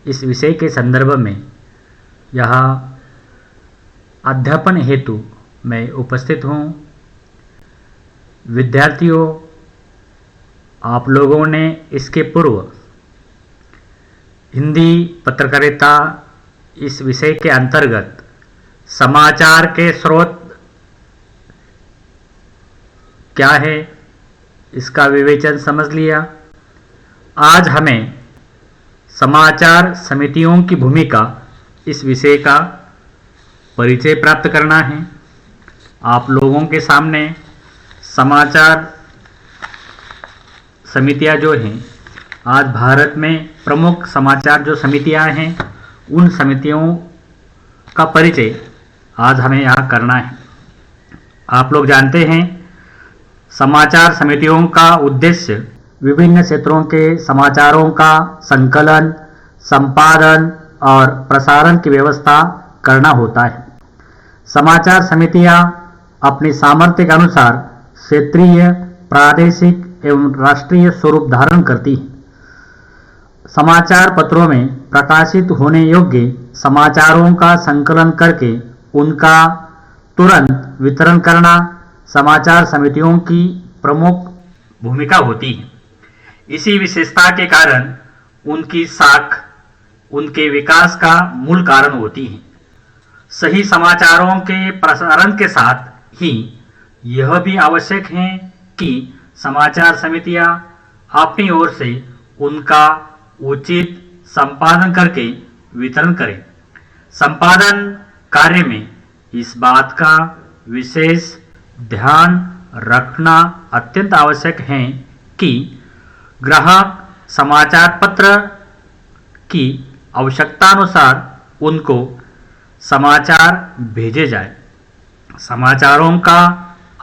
इस विषय के संदर्भ में यहाँ अध्यापन हेतु मैं उपस्थित हूँ। विद्यार्थियों, आप लोगों ने इसके पूर्व हिंदी पत्रकारिता इस विषय के अंतर्गत समाचार के स्रोत क्या है इसका विवेचन समझ लिया। आज हमें समाचार समितियों की भूमिका इस विषय का परिचय प्राप्त करना है। आप लोगों के सामने समाचार समितियां जो हैं, आज भारत में प्रमुख समाचार जो समितियां हैं उन समितियों का परिचय आज हमें यहाँ करना है। आप लोग जानते हैं समाचार समितियों का उद्देश्य विभिन्न क्षेत्रों के समाचारों का संकलन, संपादन और प्रसारण की व्यवस्था करना होता है। समाचार समितियां अपनी सामर्थ्य के अनुसार क्षेत्रीय, प्रादेशिक एवं राष्ट्रीय स्वरूप धारण करती हैं। समाचार पत्रों में प्रकाशित होने योग्य समाचारों का संकलन करके उनका तुरंत वितरण करना समाचार समितियों की प्रमुख भूमिका होती है। इसी विशेषता के कारण उनकी साख उनके विकास का मूल कारण होती है। सही समाचारों के प्रसारण के साथ ही यह भी आवश्यक है कि समाचार समितियां अपनी ओर से उनका उचित संपादन करके वितरण करें। संपादन कार्य में इस बात का विशेष ध्यान रखना अत्यंत आवश्यक है कि ग्राहक समाचार पत्र की आवश्यकतानुसार उनको समाचार भेजे जाए। समाचारों का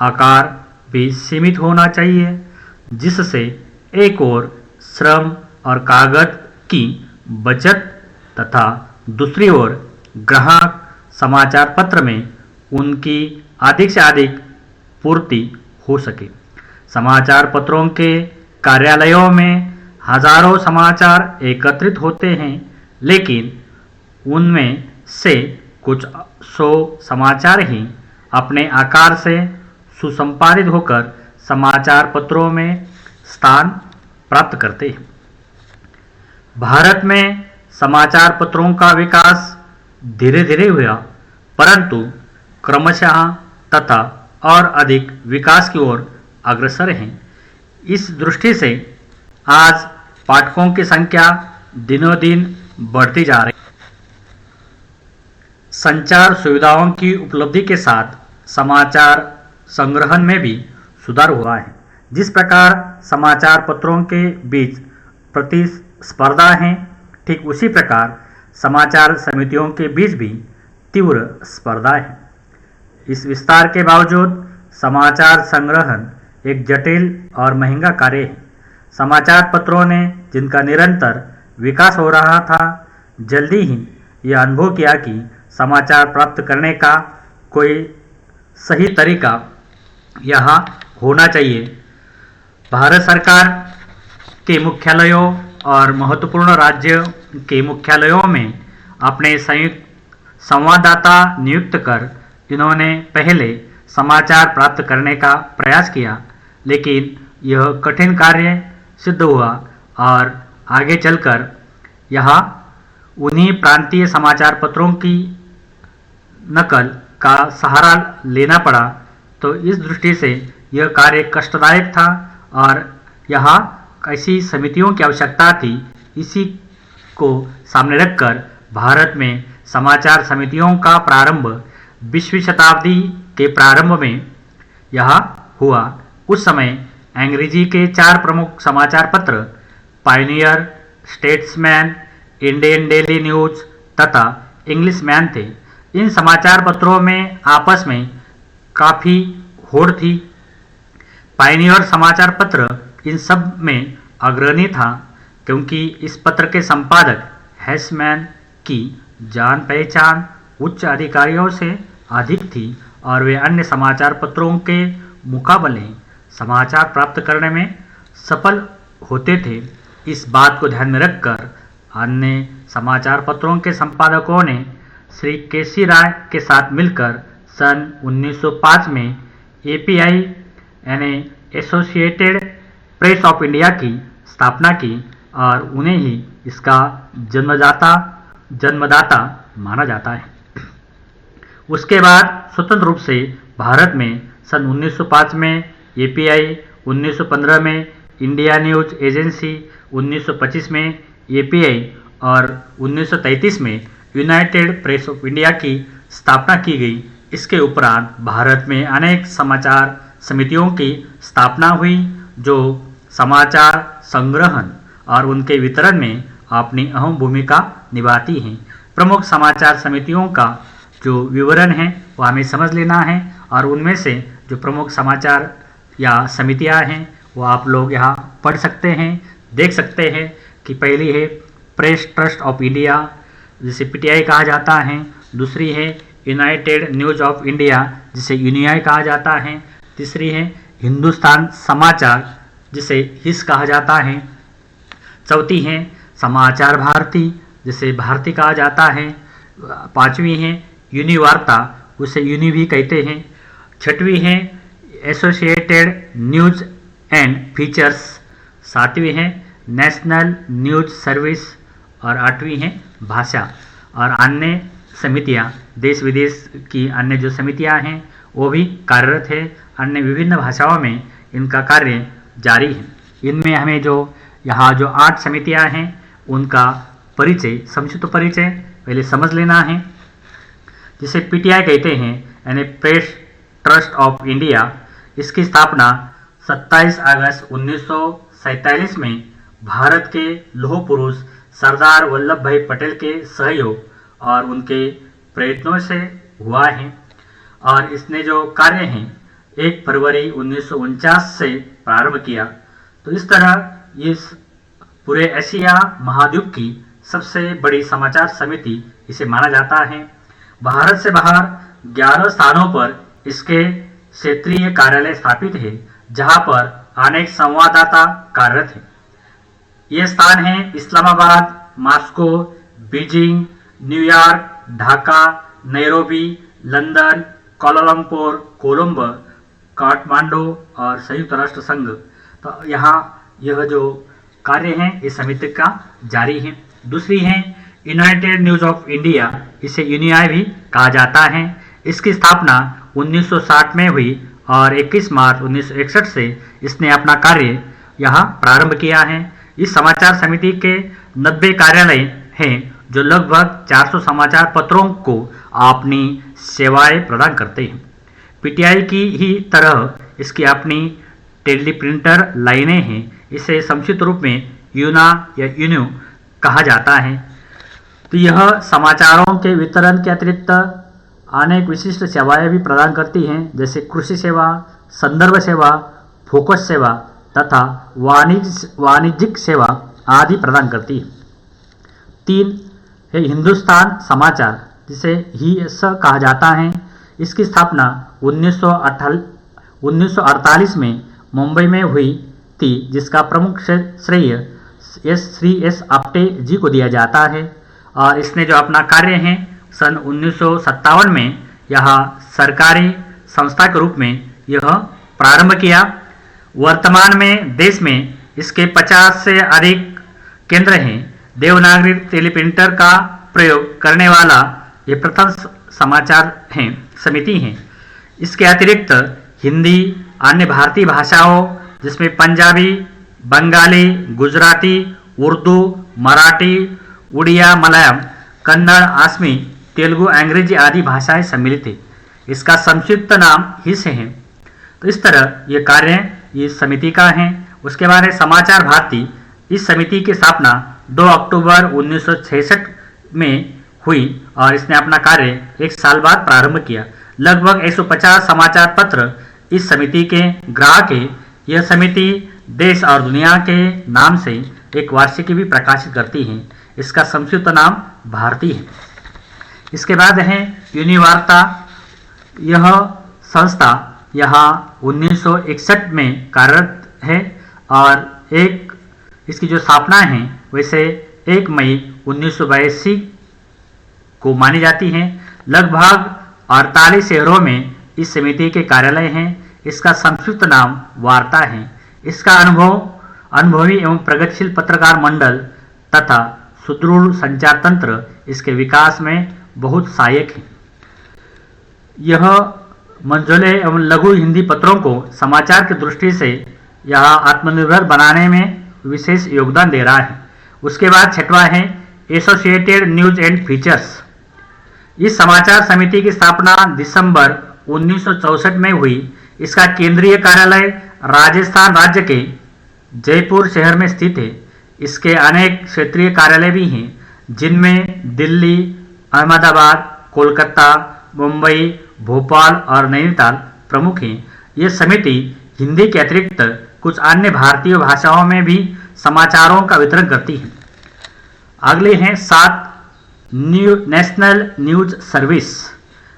आकार भी सीमित होना चाहिए, जिससे एक ओर श्रम और कागज की बचत तथा दूसरी ओर ग्राहक समाचार पत्र में उनकी अधिक से अधिक पूर्ति हो सके। समाचार पत्रों के कार्यालयों में हजारों समाचार एकत्रित होते हैं, लेकिन उनमें से कुछ 100 समाचार ही अपने आकार से सुसंपादित होकर समाचार पत्रों में स्थान प्राप्त करते हैं। भारत में समाचार पत्रों का विकास धीरे धीरे हुआ, परंतु क्रमशः तथा और अधिक विकास की ओर अग्रसर हैं। इस दृष्टि से आज पाठकों की संख्या दिनों दिन बढ़ती जा रही है। संचार सुविधाओं की उपलब्धि के साथ समाचार संग्रहण में भी सुधार हुआ है। जिस प्रकार समाचार पत्रों के बीच प्रतिस्पर्धा है, ठीक उसी प्रकार समाचार समितियों के बीच भी तीव्र स्पर्धा है। इस विस्तार के बावजूद समाचार संग्रहण एक जटिल और महंगा कार्य है। समाचार पत्रों ने जिनका निरंतर विकास हो रहा था, जल्दी ही यह अनुभव किया कि समाचार प्राप्त करने का कोई सही तरीका यहाँ होना चाहिए। भारत सरकार के मुख्यालयों और महत्वपूर्ण राज्य के मुख्यालयों में अपने संयुक्त संवाददाता नियुक्त कर इन्होंने पहले समाचार प्राप्त करने का प्रयास किया, लेकिन यह कठिन कार्य सिद्ध हुआ और आगे चलकर यहाँ उन्हीं प्रांतीय समाचार पत्रों की नकल का सहारा लेना पड़ा। तो इस दृष्टि से यह कार्य कष्टदायक था और यहाँ ऐसी समितियों की आवश्यकता थी। इसी को सामने रखकर भारत में समाचार समितियों का प्रारंभ 20वीं शताब्दी के प्रारंभ में यहाँ हुआ। उस समय अंग्रेजी के 4 प्रमुख समाचार पत्र Pioneer, statesman, Indian daily news तथा इंग्लिशमैन थे। इन समाचार पत्रों में आपस में काफ़ी होड़ थी। पायनियर समाचार पत्र इन सब में अग्रणी था, क्योंकि इस पत्र के संपादक हैसमैन की जान पहचान उच्च अधिकारियों से अधिक थी और वे अन्य समाचार पत्रों के मुकाबले समाचार प्राप्त करने में सफल होते थे। इस बात को ध्यान में रखकर अन्य समाचार पत्रों के संपादकों ने श्री केसी राय के साथ मिलकर सन 1905 में एपीआई यानी एसोसिएटेड प्रेस ऑफ इंडिया की स्थापना की और उन्हें ही इसका जन्मदाता माना जाता है। उसके बाद स्वतंत्र रूप से भारत में सन 1905 में एपीआई, 1915 में इंडिया न्यूज एजेंसी, 1925 में एपीआई और 1933 में यूनाइटेड प्रेस ऑफ इंडिया की स्थापना की गई। इसके उपरांत भारत में अनेक समाचार समितियों की स्थापना हुई जो समाचार संग्रहण और उनके वितरण में अपनी अहम भूमिका निभाती हैं। प्रमुख समाचार समितियों का जो विवरण है वो हमें समझ लेना है और उनमें से जो प्रमुख समाचार या समितियां हैं वो आप लोग यहाँ पढ़ सकते हैं, देख सकते हैं कि पहली है प्रेस ट्रस्ट ऑफ इंडिया जिसे पीटीआई कहा जाता है, दूसरी है यूनाइटेड न्यूज ऑफ इंडिया जिसे यूनिआई कहा जाता है, तीसरी है हिंदुस्तान समाचार जिसे हिस कहा जाता है, चौथी है समाचार भारती जिसे भारती कहा जाता है, पांचवी है यूनिवार्ता उसे यूनि भी कहते हैं, छठवीं है एसोसिएटेड न्यूज एंड फीचर्स, सातवीं है नेशनल न्यूज सर्विस और आठवीं है भाषा। और अन्य समितियां देश विदेश की अन्य जो समितियां हैं वो भी कार्यरत है, अन्य विभिन्न भाषाओं में इनका कार्य जारी है। इनमें हमें जो यहाँ जो 8 समितियां हैं उनका परिचय, संक्षिप्त परिचय पहले समझ लेना है। जिसे पीटीआई कहते हैं यानी प्रेस ट्रस्ट ऑफ इंडिया, इसकी स्थापना 27 अगस्त 1947 में भारत के लौह पुरुष सरदार वल्लभ भाई पटेल के सहयोग और उनके प्रयत्नों से हुआ है और इसने जो कार्य हैं 1 फरवरी 1949 से प्रारंभ किया। तो इस तरह इस पूरे एशिया महाद्वीप की सबसे बड़ी समाचार समिति इसे माना जाता है। भारत से बाहर 11 स्थानों पर इसके क्षेत्रीय कार्यालय स्थापित है जहां पर अनेक संवाददाता कार्यरत हैं। ये स्थान है Islamabad, Moscow, Beijing, New York, Dhaka, Nairobi, London, Kuala Lumpur, Colombo, Kathmandu और संयुक्त राष्ट्र संघ। तो यहाँ यह जो कार्य है इस समिति का जारी है। दूसरी है यूनाइटेड न्यूज ऑफ इंडिया, इसे यूनिआई भी कहा जाता है। इसकी स्थापना 1960 में हुई और 21 मार्च 1961 से इसने अपना कार्य यहाँ प्रारंभ किया है। इस समाचार समिति के 90 कार्यालय हैं जो लगभग 400 समाचार पत्रों को अपनी सेवाएं प्रदान करते हैं। पीटीआई की ही तरह इसकी अपनी टेलीप्रिंटर लाइनें हैं। इसे संक्षिप्त रूप में यूना या यून्यू कहा जाता है। तो यह समाचारों के वितरण के अतिरिक्त अनेक विशिष्ट सेवाएं भी प्रदान करती हैं जैसे कृषि सेवा, संदर्भ सेवा, फोकस सेवा तथा वाणिज्यिक सेवा आदि प्रदान करती है। 3 है हिंदुस्तान समाचार जिसे हिस कहा जाता है। इसकी स्थापना 1948 में मुंबई में हुई थी जिसका प्रमुख श्रेय श्री एस आप्टे जी को दिया जाता है और इसने जो अपना कार्य है सन 1957 में यह सरकारी संस्था के रूप में यह प्रारंभ किया। वर्तमान में देश में इसके 50 से अधिक केंद्र हैं। देवनागरी टेलीप्रिंटर का प्रयोग करने वाला ये प्रथम समाचार हैं समिति है। इसके अतिरिक्त हिंदी, अन्य भारतीय भाषाओं जिसमें पंजाबी, बंगाली, गुजराती, उर्दू, मराठी, उड़िया, मलयालम, कन्नड़, असमी, तेलुगु, अंग्रेजी आदि भाषाएं सम्मिलित है। इसका संक्षिप्त नाम हिस है। तो इस तरह ये कार्य इस समिति का है। उसके बाद है समाचार भारती। इस समिति की स्थापना 2 अक्टूबर 1966 में हुई और इसने अपना कार्य 1 साल बाद प्रारंभ किया। लगभग 150 समाचार पत्र इस समिति के ग्राहक है। यह समिति देश और दुनिया के नाम से एक वार्षिकी भी प्रकाशित करती है। इसका संक्षिप्त नाम भारती है। इसके बाद है यूनिवार्ता। यह संस्था यहाँ 1961 में कार्यरत है और एक इसकी जो स्थापना है वैसे 1 मई 1982 को मानी जाती हैं। लगभग 48 शहरों में इस समिति के कार्यालय हैं। इसका संक्षिप्त नाम वार्ता है। इसका अनुभवी एवं प्रगतिशील पत्रकार मंडल तथा सुदृढ़ संचार तंत्र इसके विकास में बहुत सहायक है। यह मंझोले एवं लघु हिंदी पत्रों को समाचार की दृष्टि से यह आत्मनिर्भर बनाने में विशेष योगदान दे रहा है। उसके बाद 6वां है एसोसिएटेड न्यूज एंड फीचर्स। इस समाचार समिति की स्थापना दिसंबर 1964 में हुई। इसका केंद्रीय कार्यालय राजस्थान राज्य के जयपुर शहर में स्थित है। इसके अनेक क्षेत्रीय कार्यालय भी हैं, जिनमें दिल्ली, अहमदाबाद, कोलकाता, मुंबई, भोपाल और नैनीताल प्रमुख हैं। ये समिति हिंदी के अतिरिक्त कुछ अन्य भारतीय भाषाओं में भी समाचारों का वितरण करती है। अगले हैं 7 नेशनल न्यूज सर्विस।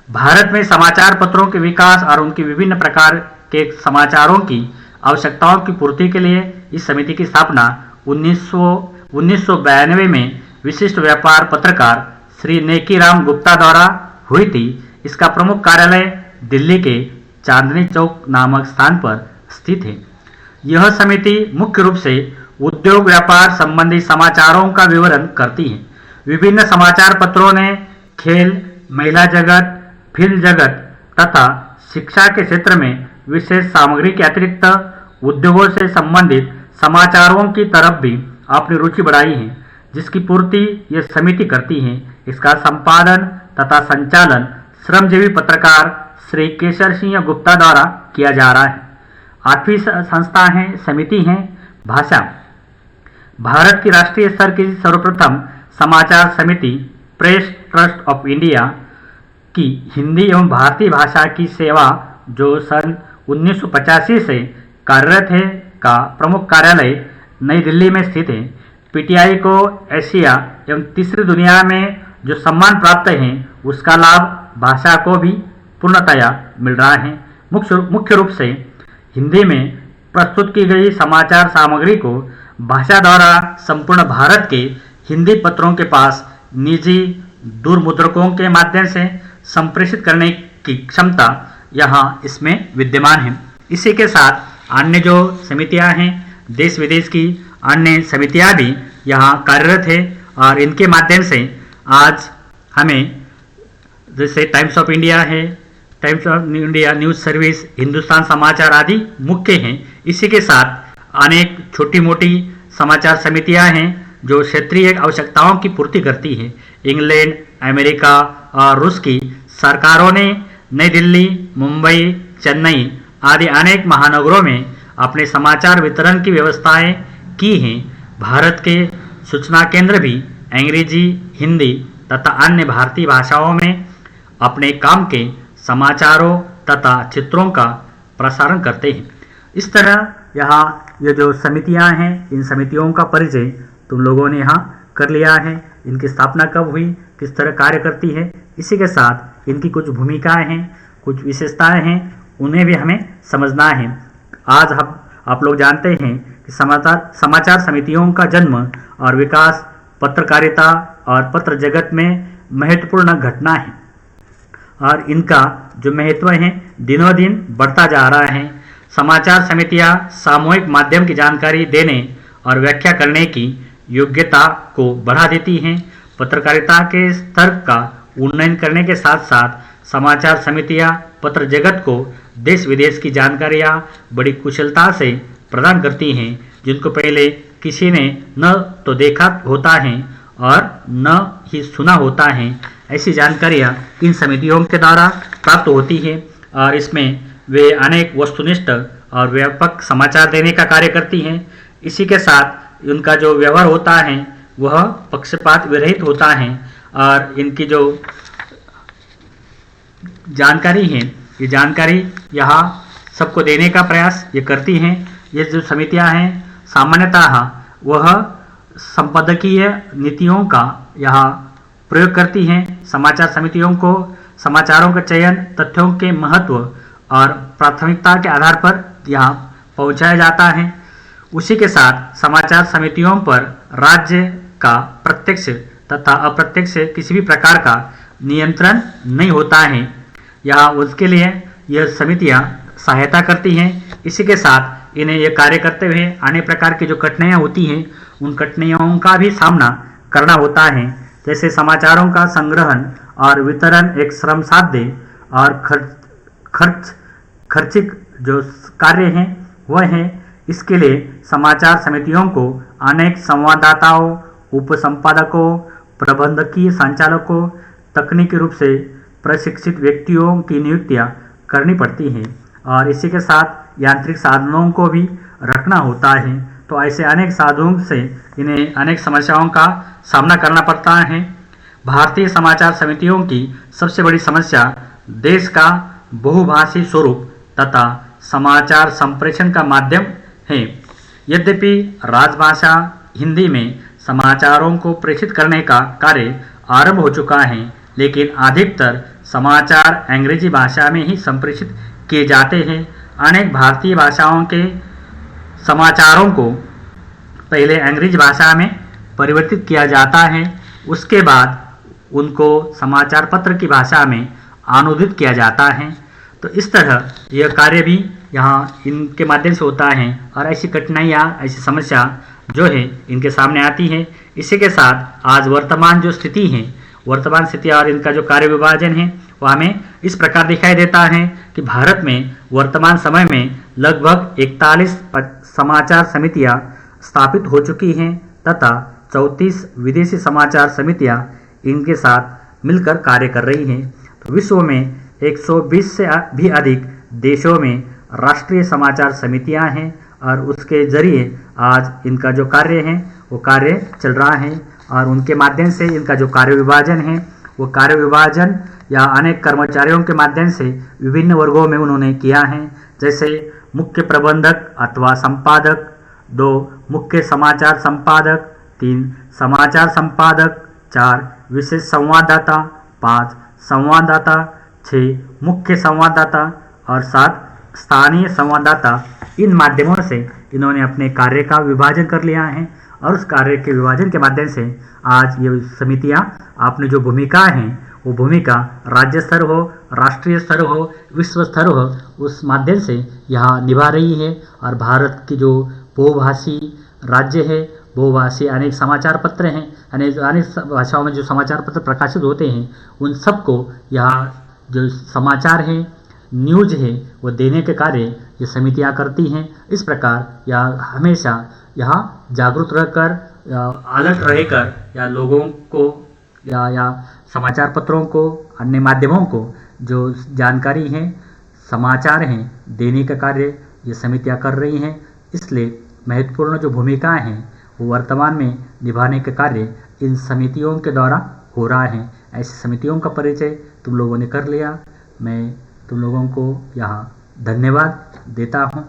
भारत में समाचार पत्रों के विकास और उनकी विभिन्न प्रकार के समाचारों की आवश्यकताओं की पूर्ति के लिए इस समिति की स्थापना 1992 में विशिष्ट व्यापार पत्रकार श्री नेकीराम गुप्ता द्वारा हुई थी। इसका प्रमुख कार्यालय दिल्ली के चांदनी चौक नामक स्थान पर स्थित है। यह समिति मुख्य रूप से उद्योग व्यापार संबंधी समाचारों का विवरण करती है। विभिन्न समाचार पत्रों ने खेल, महिला जगत, फिल्म जगत तथा शिक्षा के क्षेत्र में विशेष सामग्री के अतिरिक्त उद्योगों से संबंधित समाचारों की तरफ भी अपनी रुचि बढ़ाई है, जिसकी पूर्ति यह समिति करती है। इसका संपादन तथा संचालन श्रमजीवी पत्रकार श्री केशर सिंह गुप्ता द्वारा किया जा रहा है। 8वीं संस्था है समिति है भाषा। भारत की राष्ट्रीय स्तर की सर्वप्रथम समाचार समिति प्रेस ट्रस्ट ऑफ इंडिया की हिंदी एवं भारतीय भाषा की सेवा, जो सन 1985 से कार्यरत है, का प्रमुख कार्यालय नई दिल्ली में स्थित है। पीटीआई को एशिया एवं तीसरी दुनिया में जो सम्मान प्राप्त है, उसका लाभ भाषा को भी पूर्णतया मिल रहा है। मुख्य रूप से हिंदी में प्रस्तुत की गई समाचार सामग्री को भाषा द्वारा संपूर्ण भारत के हिंदी पत्रों के पास निजी दूरमुद्रकों के माध्यम से संप्रेषित करने की क्षमता यहाँ इसमें विद्यमान है। इसी के साथ अन्य जो समितियाँ हैं, देश विदेश की अन्य समितियाँ भी यहाँ कार्यरत है और इनके माध्यम से आज हमें जैसे टाइम्स ऑफ इंडिया है, times of India news service, Hindustan समाचार आदि मुख्य हैं। इसी के साथ अनेक छोटी मोटी समाचार समितियां हैं जो क्षेत्रीय आवश्यकताओं की पूर्ति करती हैं। इंग्लैंड, अमेरिका और रूस की सरकारों ने नई दिल्ली, मुंबई, चेन्नई आदि अनेक महानगरों में अपने समाचार वितरण की व्यवस्थाएं की हैं। भारत के सूचना केंद्र भी अंग्रेजी, हिंदी तथा अन्य भारतीय भाषाओं में अपने काम के समाचारों तथा चित्रों का प्रसारण करते हैं। इस तरह यहाँ ये जो समितियाँ हैं, इन समितियों का परिचय तुम लोगों ने यहाँ कर लिया है। इनकी स्थापना कब हुई, किस तरह कार्य करती है, इसी के साथ इनकी कुछ भूमिकाएं हैं, कुछ विशेषताएं हैं, उन्हें भी हमें समझना है। आज हम आप लोग जानते हैं कि समाचार समितियों का जन्म और विकास पत्रकारिता और पत्र जगत में महत्वपूर्ण घटना है और इनका जो महत्व है दिनों दिन बढ़ता जा रहा है। समाचार समितियां सामूहिक माध्यम की जानकारी देने और व्याख्या करने की योग्यता को बढ़ा देती हैं। पत्रकारिता के स्तर का उन्नयन करने के साथ साथ समाचार समितियां पत्र जगत को देश विदेश की जानकारियां बड़ी कुशलता से प्रदान करती हैं, जिनको पहले किसी ने न तो देखा होता है और न ही सुना होता है। ऐसी जानकारियां इन समितियों के द्वारा प्राप्त होती है और इसमें वे अनेक वस्तुनिष्ठ और व्यापक समाचार देने का कार्य करती हैं। इसी के साथ उनका जो व्यवहार होता है वह पक्षपात विरहित होता है और इनकी जो जानकारी है, ये जानकारी यहाँ सबको देने का प्रयास ये करती हैं। ये जो समितियाँ हैं सामान्यतः वह संपादकीय नीतियों का यहाँ प्रयोग करती हैं। समाचार समितियों को समाचारों का चयन तथ्यों के महत्व और प्राथमिकता के आधार पर यहाँ पहुँचाया जाता है। उसी के साथ समाचार समितियों पर राज्य का प्रत्यक्ष तथा अप्रत्यक्ष किसी भी प्रकार का नियंत्रण नहीं होता है। यहाँ उसके लिए यह समितियाँ सहायता करती हैं। इसी के साथ इन्हें यह कार्य करते हुए अनेक प्रकार की जो कठिनाइयाँ होती हैं उन कठिनाइयों का भी सामना करना होता है। जैसे समाचारों का संग्रहण और वितरण एक श्रम साध्य और खर्चिक जो कार्य हैं वह है। इसके लिए समाचार समितियों को अनेक संवाददाताओं, उपसंपादकों, प्रबंधकीय संचालकों, तकनीकी रूप से प्रशिक्षित व्यक्तियों की नियुक्तियां करनी पड़ती हैं और इसी के साथ यांत्रिक साधनों को भी रखना होता है। तो ऐसे अनेक साधनों से इन्हें अनेक समस्याओं का सामना करना पड़ता है। भारतीय समाचार समितियों की सबसे बड़ी समस्या देश का बहुभाषी स्वरूप तथा समाचार संप्रेषण का माध्यम है। यद्यपि राजभाषा हिंदी में समाचारों को प्रेषित करने का कार्य आरंभ हो चुका है, लेकिन अधिकतर समाचार अंग्रेजी भाषा में ही संप्रेषित किए जाते हैं। अनेक भारतीय भाषाओं के समाचारों को पहले अंग्रेजी भाषा में परिवर्तित किया जाता है, उसके बाद उनको समाचार पत्र की भाषा में अनुदित किया जाता है। तो इस तरह यह कार्य भी यहाँ इनके माध्यम से होता है और ऐसी कठिनाइयाँ, ऐसी समस्या जो है इनके सामने आती है। इसी के साथ आज वर्तमान जो स्थिति है, वर्तमान स्थिति और इनका जो कार्य विभाजन है वह हमें इस प्रकार दिखाई देता है कि भारत में वर्तमान समय में लगभग 41 समाचार समितियाँ स्थापित हो चुकी हैं तथा 34 विदेशी समाचार समितियाँ इनके साथ मिलकर कार्य कर रही हैं। तो विश्व में 120 से भी अधिक देशों में राष्ट्रीय समाचार समितियां हैं और उसके जरिए आज इनका जो कार्य है वो कार्य चल रहा है और उनके माध्यम से इनका जो कार्य विभाजन है वो कार्य विभाजन या अनेक कर्मचारियों के माध्यम से विभिन्न वर्गों में उन्होंने किया है। जैसे मुख्य प्रबंधक अथवा संपादक, 2 मुख्य समाचार संपादक, 3 समाचार संपादक, 4 विशेष संवाददाता, 5 संवाददाता, 6 मुख्य संवाददाता और 7 स्थानीय संवाददाता। इन माध्यमों से इन्होंने अपने कार्य का विभाजन कर लिया है और उस कार्य के विभाजन के माध्यम से आज ये समितियां अपनी जो भूमिका है वो भूमिका राज्य स्तर हो, राष्ट्रीय स्तर हो, विश्व स्तर हो, उस माध्यम से यहाँ निभा रही है। और भारत की जो बहुभाषी राज्य है, बहुभाषी अनेक समाचार पत्र हैं, अनेक भाषाओं में जो समाचार पत्र प्रकाशित होते हैं उन सबको यहाँ जो समाचार है, न्यूज है वो देने के कार्य ये समितियाँ करती हैं। इस प्रकार यह हमेशा यहाँ जागरूक रहकर, अलर्ट रहकर या लोगों को या समाचार पत्रों को, अन्य माध्यमों को जो जानकारी है, समाचार हैं देने का कार्य ये समितियाँ कर रही हैं। इसलिए महत्वपूर्ण जो भूमिकाएं हैं वो वर्तमान में निभाने के कार्य इन समितियों के द्वारा हो रहा है। ऐसी समितियों का परिचय तुम लोगों ने कर लिया। मैं तुम लोगों को यहाँ धन्यवाद देता हूँ।